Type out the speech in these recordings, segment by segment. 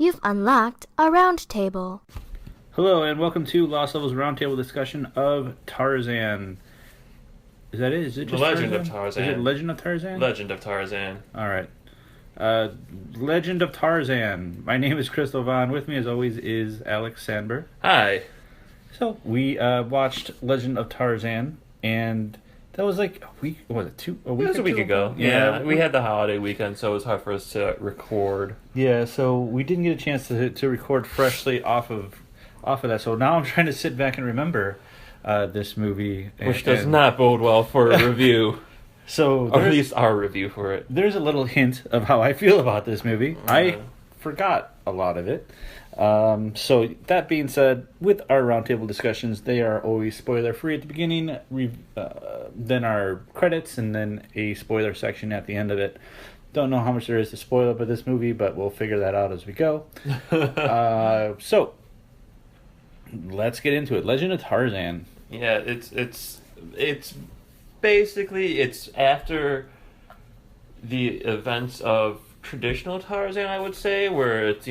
You've unlocked a Roundtable. Hello and welcome to Lost Levels Roundtable discussion of Tarzan. Is that it? Is it just Legend of Tarzan? Tarzan. Is it Legend of Tarzan? Legend of Tarzan. All right. Legend of Tarzan. My name is Crystal Vaughn. With me, as always, is Alex Sandberg. Hi. So we watched Legend of Tarzan, and that was like a week. Was it a week? It was a week ago. Yeah, we had the holiday weekend, so it was hard for us to record. Yeah, so we didn't get a chance to record freshly off of that. So now I'm trying to sit back and remember this movie, Which does not bode well for a review. So or at least our review for it. There's a little hint of how I feel about this movie. I forgot a lot of it. So that being said, with our roundtable discussions, they are always spoiler free at the beginning, then our credits, and then a spoiler section at the end of it. Don't know how much there is to spoil about this movie, but we'll figure that out as we go. So let's get into it. Legend of Tarzan. Yeah, it's basically it's after the events of traditional Tarzan, I would say, where it's,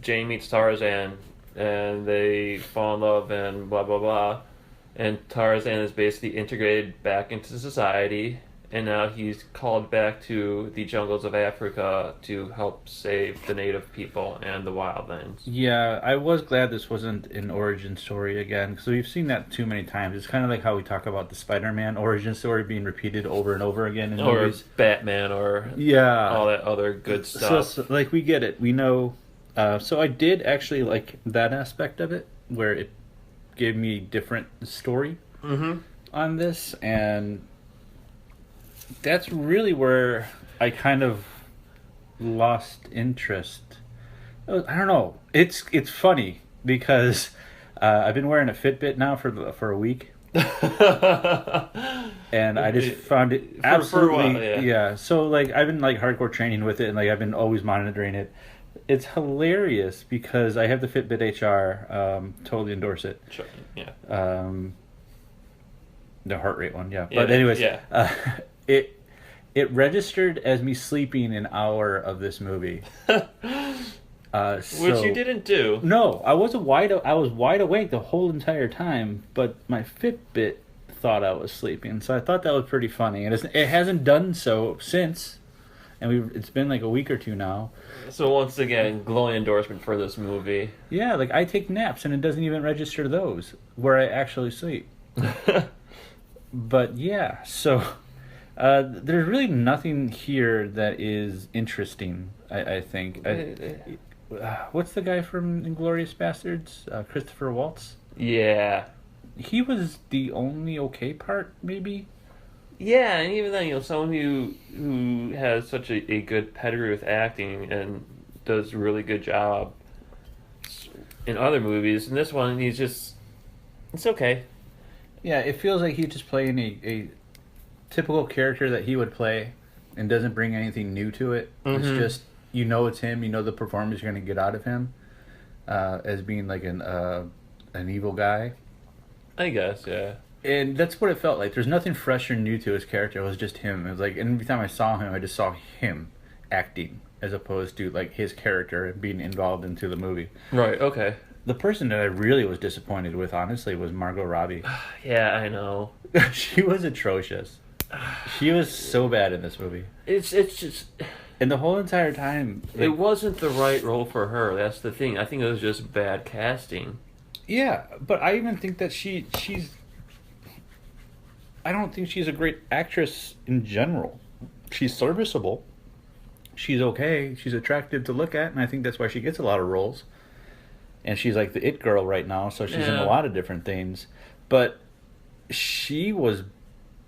Jane meets Tarzan and they fall in love and blah blah blah, and Tarzan is basically integrated back into society, and now he's called back to the jungles of Africa to help save the native people and the wildlands. Yeah, I was glad this wasn't an origin story again, because we've seen that too many times. It's kind of like how we talk about the Spider-Man origin story being repeated over and over again in movies. Or Batman, or all that other good stuff. So, like, we get it. We know. So I did actually like that aspect of it, where it gave me different story on this, and that's really where I kind of lost interest. I don't know. It's funny because I've been wearing a Fitbit now for a week, and I just found it absolutely for a while, yeah. So like I've been like hardcore training with it, and like I've been always monitoring it. It's hilarious because I have the Fitbit HR. Totally endorse it. Sure. Yeah. The heart rate one, yeah. But anyways, it registered as me sleeping an hour of this movie, which you didn't do. No, I was wide awake the whole entire time, but my Fitbit thought I was sleeping, so I thought that was pretty funny, and it hasn't done so since, and it's been like a week or two now. So once again, glowing endorsement for this movie. Yeah, like I take naps and it doesn't even register those where I actually sleep. But yeah, so there's really nothing here that is interesting, I think. What's the guy from Inglourious Bastards? Christopher Waltz? Yeah. He was the only okay part, maybe? Yeah, and even then, someone who has such a good pedigree with acting and does a really good job in other movies. In this one, it's okay. Yeah, it feels like he's just playing a typical character that he would play and doesn't bring anything new to it. It's just, it's him, the performance you're going to get out of him as being like an evil guy. I guess, yeah. And that's what it felt like. There's nothing fresh or new to his character. It was just him. It was like every time I saw him, I just saw him acting as opposed to like his character and being involved into the movie. Right, okay. The person that I really was disappointed with, honestly, was Margot Robbie. Yeah, I know. She was atrocious. She was so bad in this movie. It's just... And the whole entire time... It wasn't the right role for her. That's the thing. I think it was just bad casting. Yeah, but I even think that she's... I don't think she's a great actress in general. She's serviceable. She's okay. She's attractive to look at, and I think that's why she gets a lot of roles. And she's like the it girl right now, so she's in a lot of different things. But she was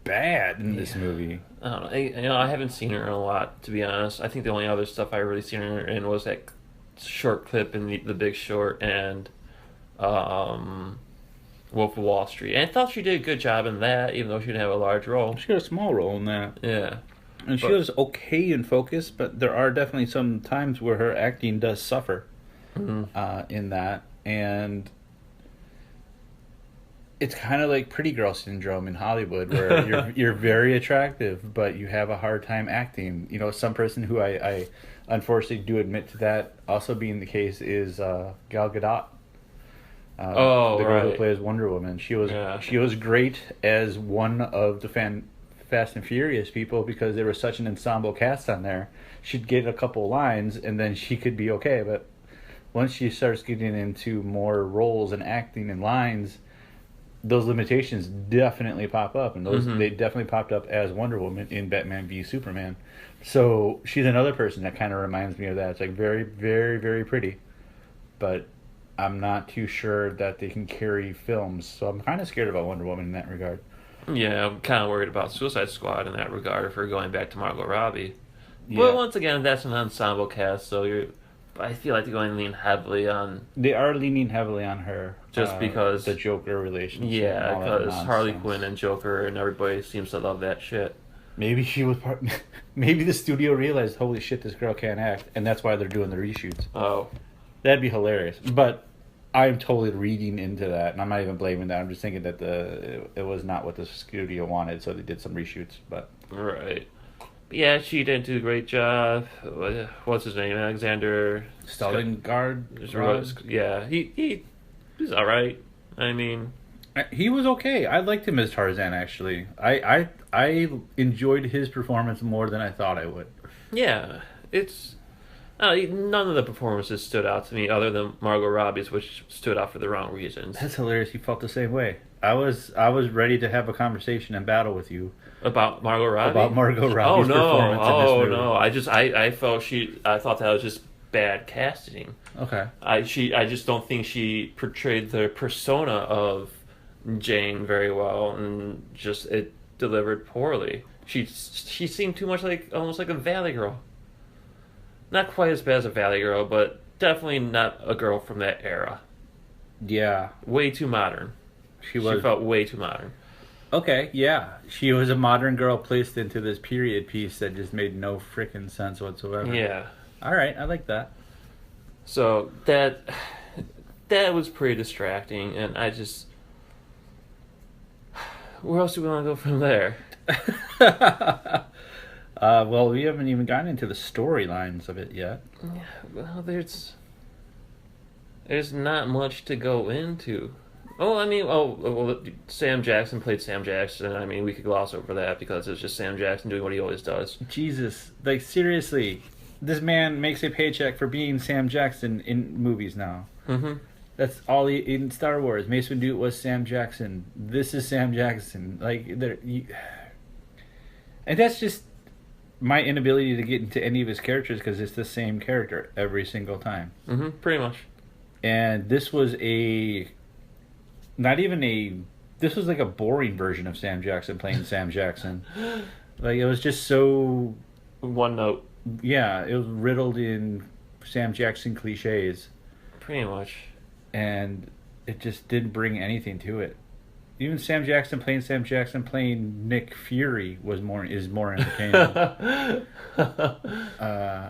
bad in this movie. I don't know. I haven't seen her in a lot, to be honest. I think the only other stuff I really seen her in was that short clip in the Big Short and Wolf of Wall Street. And I thought she did a good job in that, even though she didn't have a large role. She got a small role in that. Yeah. And she was okay in focus, but there are definitely some times where her acting does suffer in that. And it's kind of like pretty girl syndrome in Hollywood, where you're very attractive, but you have a hard time acting. Some person who I unfortunately do admit to that also being the case is Gal Gadot. Oh, the girl who right. plays Wonder Woman. She was Yeah. she was great as one of the Fast and Furious people because there was such an ensemble cast on there. She'd get a couple lines and then she could be okay. But once she starts getting into more roles and acting and lines, those limitations definitely pop up, and those they definitely popped up as Wonder Woman in Batman v Superman. So she's another person that kind of reminds me of that. It's like very, very, very pretty, but I'm not too sure that they can carry films. So I'm kind of scared about Wonder Woman in that regard. Yeah, I'm kind of worried about Suicide Squad in that regard if we're going back to Margot Robbie. Yeah. But once again, that's an ensemble cast, so I feel like they're going to lean heavily on... They are leaning heavily on her. Just because... The Joker relationship. Yeah, and all that because Harley nonsense. Quinn and Joker and everybody seems to love that shit. Maybe she was part... Maybe the studio realized, holy shit, this girl can't act, and that's why they're doing the reshoots. Oh. That'd be hilarious. But I'm totally reading into that, and I'm not even blaming that. I'm just thinking that it was not what the studio wanted, so they did some reshoots. But Right. But yeah, she didn't do a great job. What's his name? Alexander... Stalingrad? Yeah, he's alright. I mean... He was okay. I liked him as Tarzan, actually. I enjoyed his performance more than I thought I would. Yeah, it's... none of the performances stood out to me other than Margot Robbie's, which stood out for the wrong reasons. That's hilarious. You felt the same way. I was ready to have a conversation and battle with you About Margot Robbie? about Margot Robbie's performance in this movie. No. I thought that was just bad casting. Okay. I just don't think she portrayed the persona of Jane very well, and just it delivered poorly. She seemed too much almost like a Valley Girl. Not quite as bad as a Valley Girl, but definitely not a girl from that era. Yeah. Way too modern. She felt way too modern. Okay, yeah. She was a modern girl placed into this period piece that just made no freaking sense whatsoever. Yeah. All right, I like that. So that was pretty distracting, and I just... Where else do we want to go from there? Well, we haven't even gotten into the storylines of it yet. Well, there's not much to go into. Oh, I mean, well, Sam Jackson played Sam Jackson. I mean, we could gloss over that because it's just Sam Jackson doing what he always does. Jesus, like seriously, this man makes a paycheck for being Sam Jackson in movies now. Mm-hmm. That's all he in Star Wars. Mace Windu was Sam Jackson. This is Sam Jackson. And that's just my inability to get into any of his characters because it's the same character every single time. Mm-hmm. Pretty much. And this was this was like a boring version of Sam Jackson playing Sam Jackson. Like, it was just so... One note. Yeah, it was riddled in Sam Jackson cliches. Pretty much. And it just didn't bring anything to it. Even Sam Jackson playing Nick Fury is more entertaining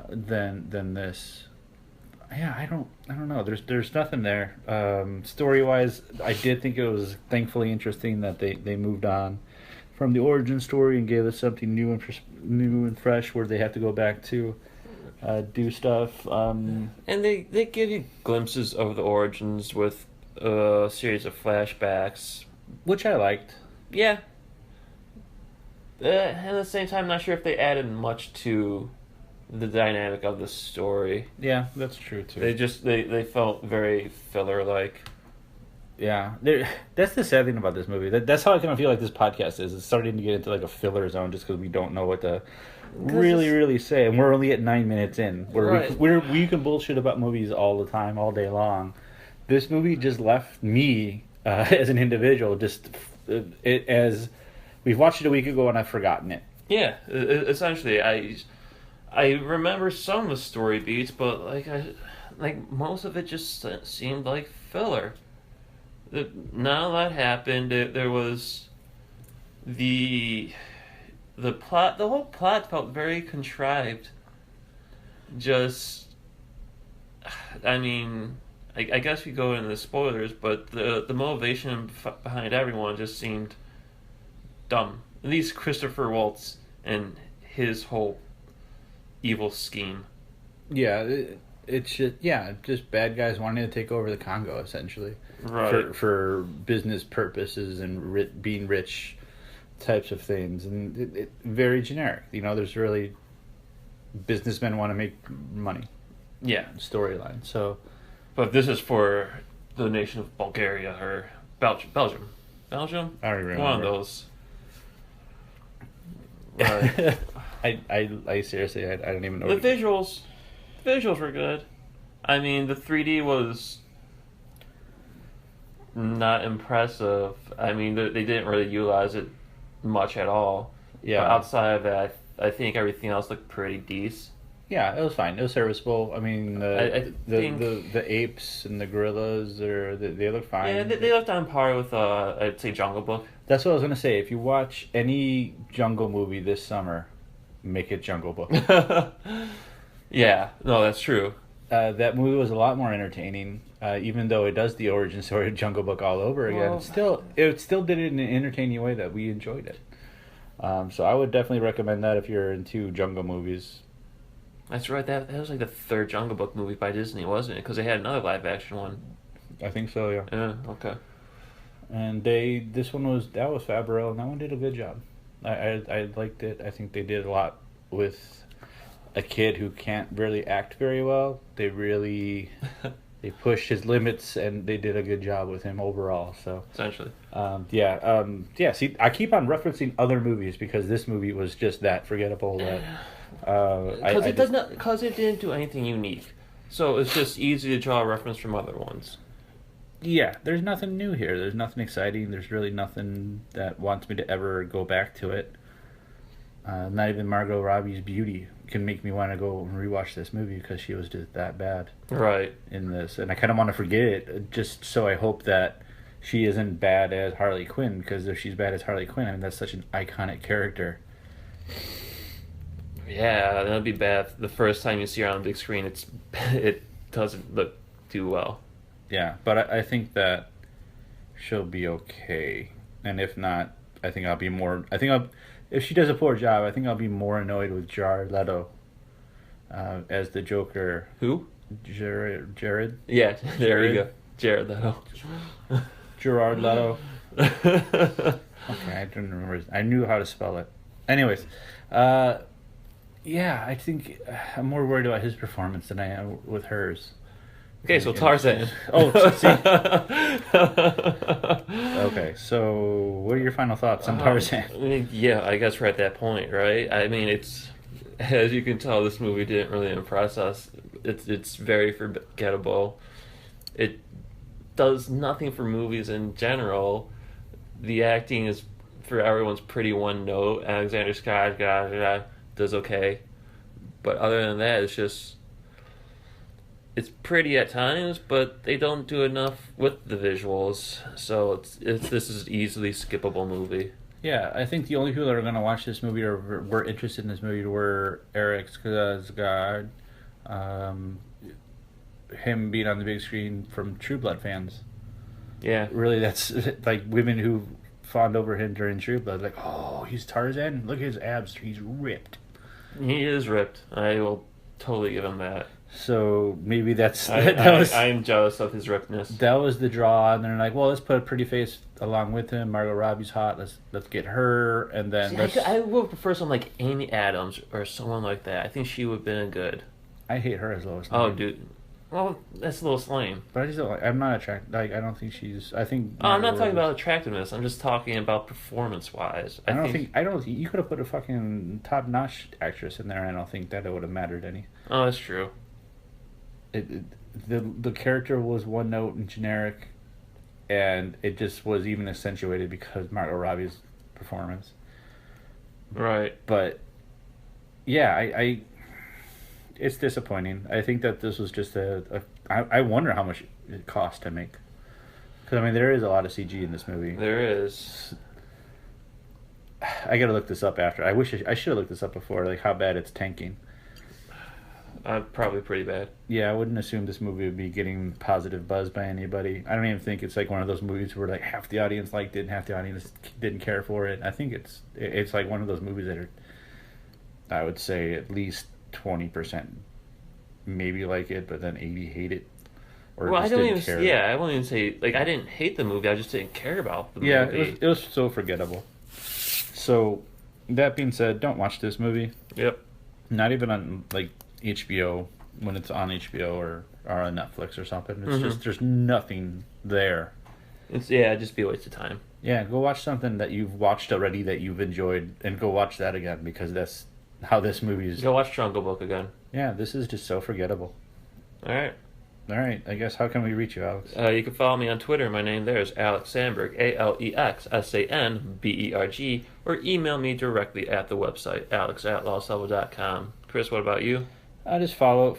than this. Yeah, I don't know. There's nothing there. Story wise, I did think it was thankfully interesting that they moved on from the origin story and gave us something new and fresh where they have to go back to do stuff. And they give you glimpses of the origins with a series of flashbacks, which I liked. Yeah. At the same time, not sure if they added much to the dynamic of the story. Yeah, that's true too. They felt very filler-like. Yeah, that's the sad thing about this movie. That's how I kind of feel like this podcast is. It's starting to get into like a filler zone just because we don't know what to really say, and we're only at 9 minutes in. We can bullshit about movies all the time, all day long. This movie just left me as an individual as we've watched it a week ago and I've forgotten it. Yeah, essentially, I remember some of the story beats, but most of it just seemed like filler. None of that happened. There was the plot. The whole plot felt very contrived. I mean, I guess we go into the spoilers, but the motivation behind everyone just seemed dumb. At least Christopher Waltz and his whole evil scheme. Yeah, it's just bad guys wanting to take over the Congo essentially, Right. for business purposes and being rich types of things, and very generic. There's really businessmen want to make money Yeah. storyline. So, But this is for the nation of Bulgaria or Belgium. Belgium? I don't even One of remember. those. Right. I seriously I don't even know. The visuals were good. I mean, the 3D was not impressive. I mean, they didn't really utilize it much at all. Yeah. But outside of that, I think everything else looked pretty decent. Yeah, it was fine. It was serviceable. I mean, I think- the apes and the gorillas, they look fine. Yeah, they looked on par with, I'd say, Jungle Book. That's what I was gonna say. If you watch any jungle movie this summer, make it Jungle Book. Yeah, no, that's true. That movie was a lot more entertaining, even though it does the origin story of Jungle Book all over again. Well- It still did it in an entertaining way that we enjoyed it. So I would definitely recommend that if you're into jungle movies. That's right. That was like the third Jungle Book movie by Disney, wasn't it? Because they had another live action one. I think so, yeah. Yeah. Okay. And that was Favreau, and that one did a good job. I liked it. I think they did a lot with a kid who can't really act very well. They really they pushed his limits, and they did a good job with him overall. So Essentially. See, I keep on referencing other movies because this movie was just that forgettable. That Because it didn't do anything unique, so it's just easy to draw a reference from other ones. Yeah, there's nothing new here. There's nothing exciting. There's really nothing that wants me to ever go back to it. Not even Margot Robbie's beauty can make me want to go and rewatch this movie because she was just that bad Right. in this. And I kind of want to forget it just so I hope that she isn't bad as Harley Quinn, because if she's bad as Harley Quinn, I mean, that's such an iconic character. Yeah, that'd be bad. The first time you see her on the big screen, it doesn't look too well. Yeah, but I think that she'll be okay. And if not, I think I'll be more... if she does a poor job, I think I'll be more annoyed with Jared Leto as the Joker. Who? Jared? Yeah, there you go. Jared Leto. Gerard Leto. Okay, I don't remember. I knew how to spell it. Anyways, yeah, I think I'm more worried about his performance than I am with hers. Okay, so Tarzan. Oh, see. Okay, so what are your final thoughts on Tarzan? Yeah, I guess we're at that point, right? I mean, it's, as you can tell, this movie didn't really impress us. It's very forgettable. It does nothing for movies in general. The acting is, for everyone's, pretty one note. Alexander Skarsgård does okay, but other than that, it's pretty at times, but they don't do enough with the visuals. So this is an easily skippable movie. Yeah, I think the only people that are going to watch this movie or were interested in this movie were Eric Skarsgård, him being on the big screen from True Blood fans. Yeah. Really, that's like women who fawned over him during True Blood. Like, oh, he's Tarzan? Look at his abs. He's ripped. He is ripped. I will totally give him that. So maybe that's... I am jealous of his rippedness. That was the draw, and they're like, well, let's put a pretty face along with him. Margot Robbie's hot. Let's get her, and then I would prefer someone like Amy Adams or someone like that. I think she would have been good. I hate her as Lois. Oh, dude. Well, that's a little lame. But I just don't like... I'm not attracted. Like, I don't think she's... I think... Oh, I'm not talking about attractiveness. I'm just talking about performance-wise. I don't think... You could have put a fucking top-notch actress in there, and I don't think that it would have mattered any. Oh, that's true. The character was one note and generic, and it just was even accentuated because Margot Robbie's performance. Right. But yeah, I it's disappointing. I think that this was just I wonder how much it cost to make, because I mean there is a lot of CG in this movie. There is. I gotta look this up after. I wish I should have looked this up before, like how bad it's tanking. Probably pretty bad. Yeah, I wouldn't assume this movie would be getting positive buzz by anybody. I don't even think it's like one of those movies where like half the audience liked it and half the audience didn't care for it. I think it's like one of those movies that are, I would say, at least 20% maybe like it, but then 80 hate it. Or Well, I just don't didn't even. care. Yeah, I won't even say like I didn't hate the movie. I just didn't care about the Yeah, movie. it was so forgettable. So, that being said, don't watch this movie. Yep. Not even on like HBO when it's on HBO or on Netflix or something. It's just there's nothing there. It'd just be a waste of time. Yeah, go watch something that you've watched already that you've enjoyed, and go watch that again because that's how this movie is. Go watch Jungle Book again. Yeah, this is just so forgettable. All right. All right, I guess how can we reach you, Alex? You can follow me on Twitter. My name there is Alex Sandberg, AlexSanberg, or email me directly at the website, alex@lostlevel.com. Chris, what about you? Just follow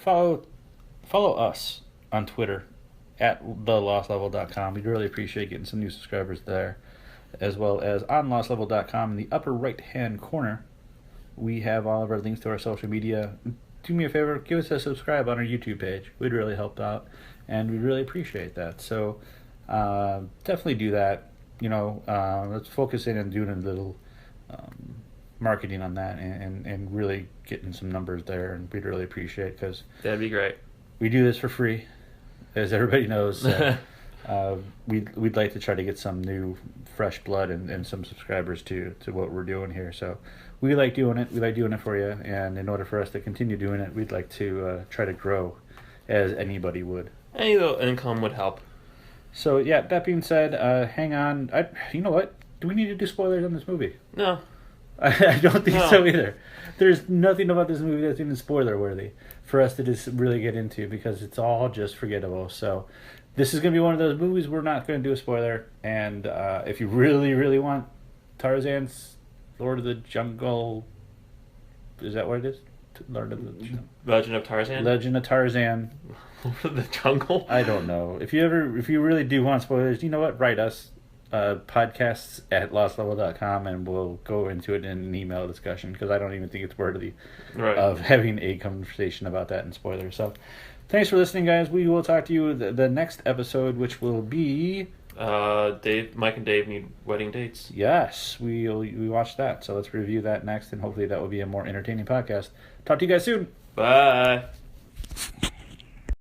us on Twitter at thelostlevel.com. We'd really appreciate getting some new subscribers there, as well as on lostlevel.com in the upper right-hand corner. We have all of our links to our social media. Do me a favor, give us a subscribe on our YouTube page. We'd really help out, and we'd really appreciate that. So definitely do that. Let's focus in on doing a little marketing on that and really getting some numbers there, and we'd really appreciate because That'd be great. we do this for free, as everybody knows. We'd like to try to get some new, fresh blood and some subscribers to what we're doing here. So we like doing it. We like doing it for you. And in order for us to continue doing it, we'd like to try to grow as anybody would. Any little income would help. So, yeah, that being said, hang on. You know what? Do we need to do spoilers on this movie? No. I don't think No. so either. There's nothing about this movie that's even spoiler worthy for us to just really get into because it's all just forgettable. So this is going to be one of those movies we're not going to do a spoiler. And if you really, really want Tarzan's Lord of the Jungle, is that what it is? Legend of Tarzan? Legend of Tarzan. The Jungle? I don't know. If you really do want spoilers, you know what? Write us. Podcasts at lostlevel.com, and we'll go into it in an email discussion because I don't even think it's worthy of having a conversation about that in spoilers. So thanks for listening, guys. We will talk to you the next episode, which will be Mike and Dave need wedding dates. Yes, we watched that, so let's review that next, and hopefully that will be a more entertaining podcast. Talk to you guys soon. Bye.